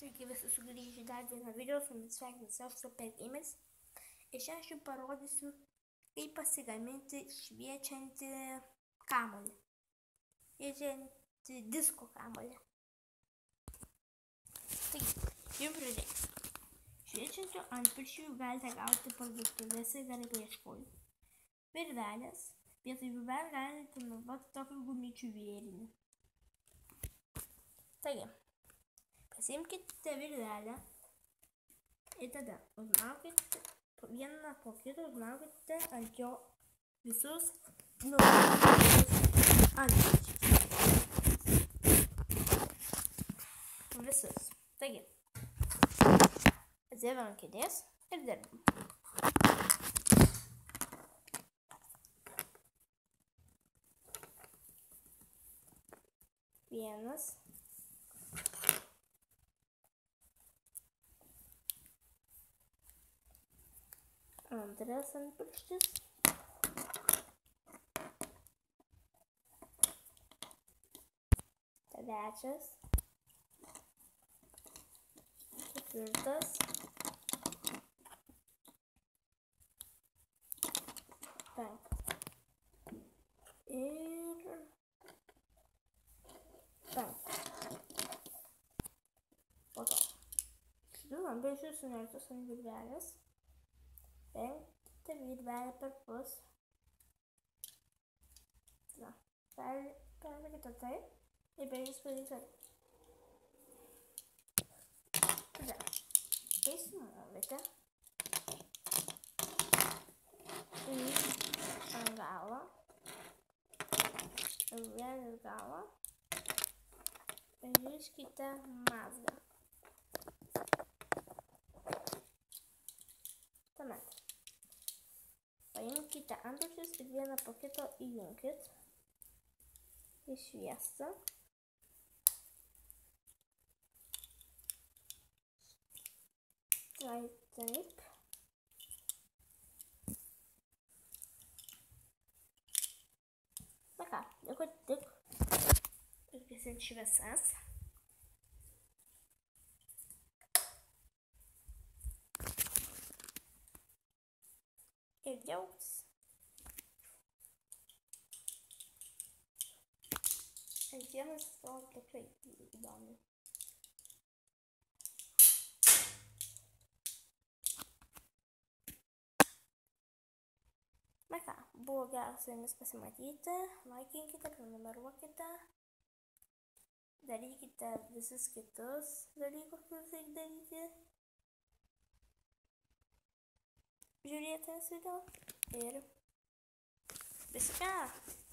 Sveiki visi sugrįžę į dar vieną video, su jumis sveikinuosi aš Super Gamers. Ir šiandien aš jums parodysiu, kaip pasigaminti šviečiantį kamuolį. Šviečiantį disko kamuolį. Taigi, jums pradėsiu. Šviečiančių antpečių galite gauti parduotuvėse, gerai paieškojus. Virvelės. Vietoj virvelės galite naudoti tokį gumyčių vėrinį. Taigi, pasiimkite virvelę ir tada užmaukite vieną po kito, užmaukite ant jo visus antpečius. Visus. Taigi, atsėdam ant kėdės ir dirbam. Vienas. Antras antpirštis. Trečias. Ketvirtas. Penktas. Ir penktas. Po to. Šitų antpirščių suneštus ant virvelės. Penkite virvelę per pus. Perlikite taip ir beigis padaryti taip. Tada įsimovite ant galo, virvelės galą ir riškite mazgą. Tuomet paimkite antpečius ir vieną po kito įjunkit į šviesą. Taip. Na ką, liko tik užgesinti šviesas. Ir džiaugtis. Ant sienos atrodo tikrai įdomu. Na ką, buvo gera su jumis pasimatyti. Laikinkite, prenumeruokite. Darykite visus kitus dalykus, kuriuos reikia daryti. Žiūrėti video ir viso gero.